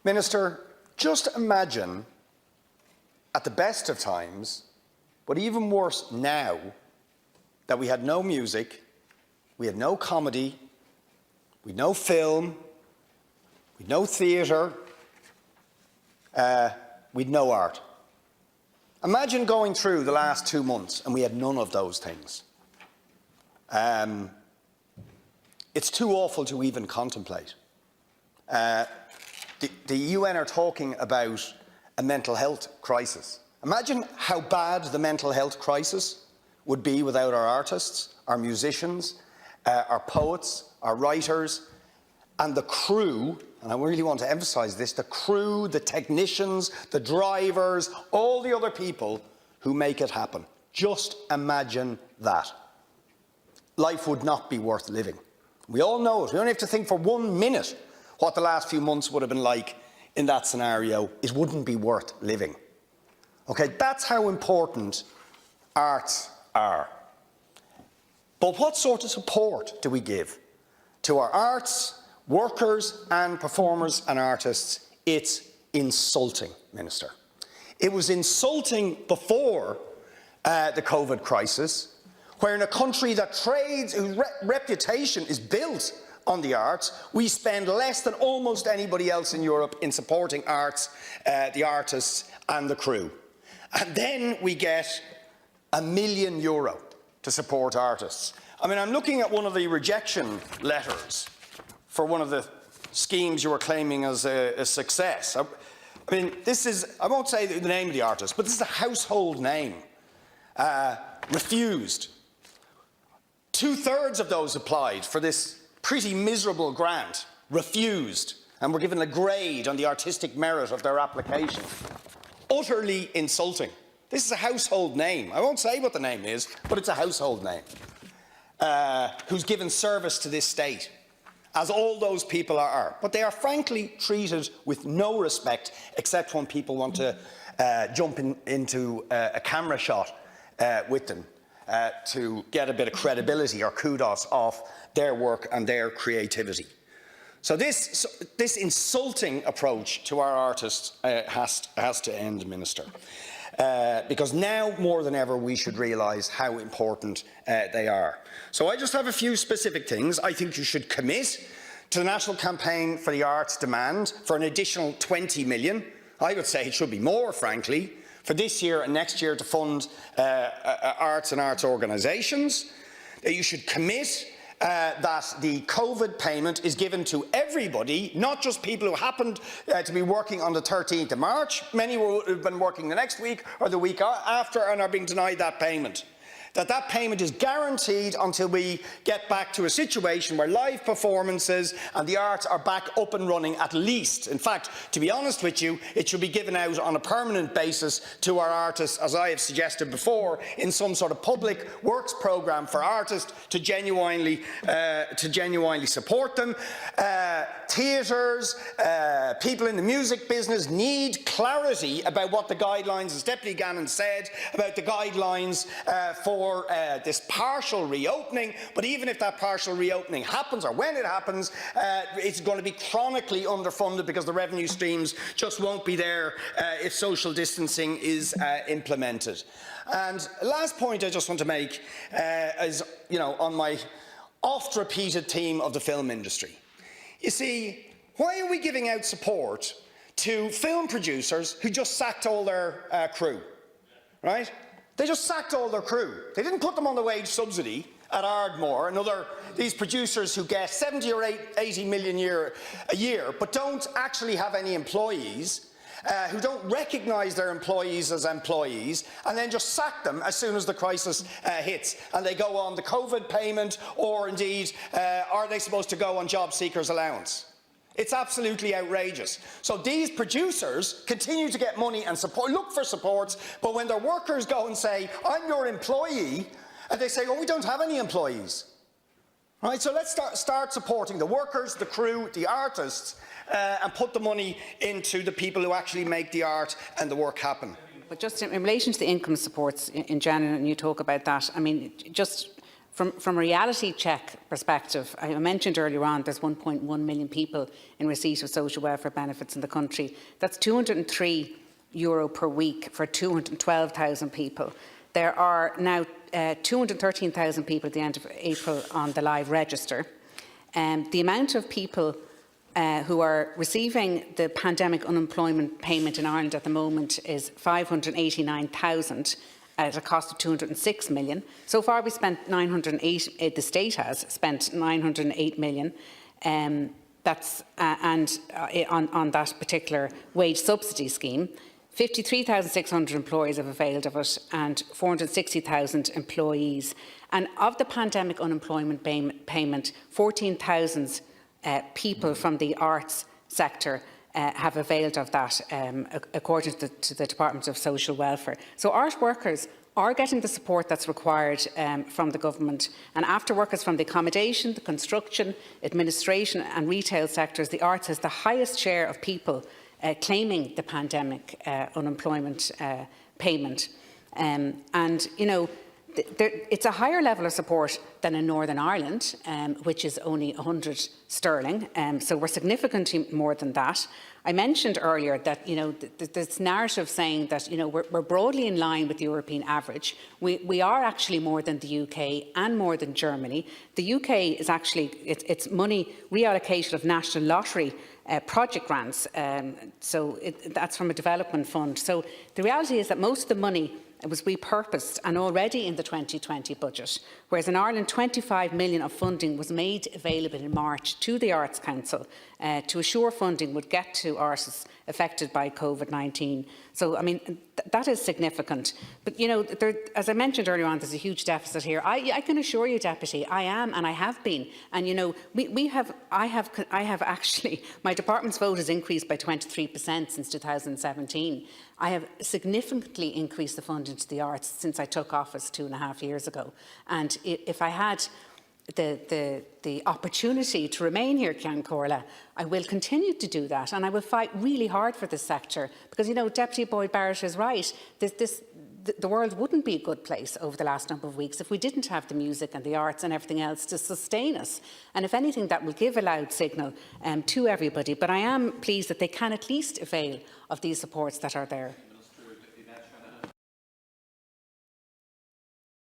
Minister, just imagine at the best of times, but even worse now, that we had no music, we had no comedy, we had no film, we had no theatre, we had no art. Imagine going through the last 2 months and we had none of those things. It's too awful to even contemplate. The UN are talking about a mental health crisis. Imagine how bad the mental health crisis would be without our artists, our musicians, our poets, our writers, and the crew, and I really want to emphasise this, the crew, the technicians, the drivers, all the other people who make it happen. Just imagine that. Life would not be worth living. We all know it. We only have to think for 1 minute what the last few months would have been like in that scenario. It wouldn't be worth living. Okay, that's how important arts are. But what sort of support do we give to our arts, workers and performers and artists? It's insulting, Minister. It was insulting before the COVID crisis, where in a country that trades, whose reputation is built on the arts, we spend less than almost anybody else in Europe in supporting arts, the artists and the crew. And then we get €1 million to support artists. I mean, I'm looking at one of the rejection letters for one of the schemes you were claiming as a success. I mean, this is, I won't say the name of the artist, but this is a household name. Refused. 2/3 of those applied for this pretty miserable grant. Refused. And were given a grade on the artistic merit of their application. Utterly insulting. This is a household name. I won't say what the name is, but it's a household name. Who's given service to this state, as all those people are. But they are frankly treated with no respect, except when people want to jump into a camera shot with them to get a bit of credibility or kudos off their work and their creativity. So this insulting approach to our artists has to end, Minister. Because now more than ever we should realise how important they are. So I just have a few specific things. I think you should commit to the National Campaign for the Arts demand for an additional 20 million. I would say it should be more, frankly, for this year and next year to fund arts and arts organisations. You should commit that the COVID payment is given to everybody, not just people who happened to be working on the 13th of March. Many will have been working the next week or the week after and are being denied that payment. That payment is guaranteed until we get back to a situation where live performances and the arts are back up and running at least. In fact, to be honest with you, it should be given out on a permanent basis to our artists, as I have suggested before, in some sort of public works programme for artists to genuinely support them. Theatres, people in the music business need clarity about what the guidelines, as Deputy Gannon said, about the guidelines for this partial reopening. But even if that partial reopening happens, or when it happens, it's going to be chronically underfunded because the revenue streams just won't be there if social distancing is implemented. And last point I just want to make is, on my oft-repeated theme of the film industry. You see, why are we giving out support to film producers who just sacked all their crew, right? They just sacked all their crew. They didn't put them on the wage subsidy at Ardmore and these producers who get 70 or 80 million a year, but don't actually have any employees, who don't recognise their employees as employees, and then just sack them as soon as the crisis hits. And they go on the COVID payment, or indeed, are they supposed to go on job seekers allowance? It's absolutely outrageous. So these producers continue to get money and support, look for supports, but when their workers go and say, I'm your employee, and they say, oh, we don't have any employees. Right, so let's start supporting the workers, the crew, the artists, and put the money into the people who actually make the art and the work happen. But just in relation to the income supports in general, and you talk about that, I mean, just From a reality check perspective, I mentioned earlier on there's 1.1 million people in receipt of social welfare benefits in the country. That's €203 per week for 212,000 people. There are now 213,000 people at the end of April on the live register. The amount of people who are receiving the pandemic unemployment payment in Ireland at the moment is 589,000 at a cost of 206 million. So far we spent 908, the state has spent 908 million on that particular wage subsidy scheme. 53,600 employers have availed of it and 460,000 employees. And of the pandemic unemployment payment, 14,000 people from the arts sector have availed of that, according to the Department of Social Welfare. So art workers are getting the support that's required from the government, and after workers from the accommodation, the construction, administration and retail sectors, the arts has the highest share of people claiming the pandemic unemployment payment. And, you know, it's a higher level of support than in Northern Ireland, which is only €100. So we're significantly more than that. I mentioned earlier that, you know, this narrative saying that, you know, we're broadly in line with the European average. We are actually more than the UK and more than Germany. The UK is actually, it's money reallocation of national lottery project grants. That's from a development fund. So the reality is that most of the money was repurposed and already in the 2020 budget, whereas in Ireland 25 million of funding was made available in March to the Arts Council to assure funding would get to artists affected by COVID-19. So, I mean, that is significant. But, you know, as I mentioned earlier on, there's a huge deficit here. I can assure you, Deputy, I am and I have been. And, you know, I have actually, my department's vote has increased by 23% since 2017. I have significantly increased the funding to the arts since I took office 2.5 years ago. And if I had the opportunity to remain here, Ceann Comhairle, I will continue to do that, and I will fight really hard for this sector because, you know, Deputy Boyd Barrett is right. The world wouldn't be a good place over the last number of weeks if we didn't have the music and the arts and everything else to sustain us. And if anything, that will give a loud signal to everybody. But I am pleased that they can at least avail of these supports that are there.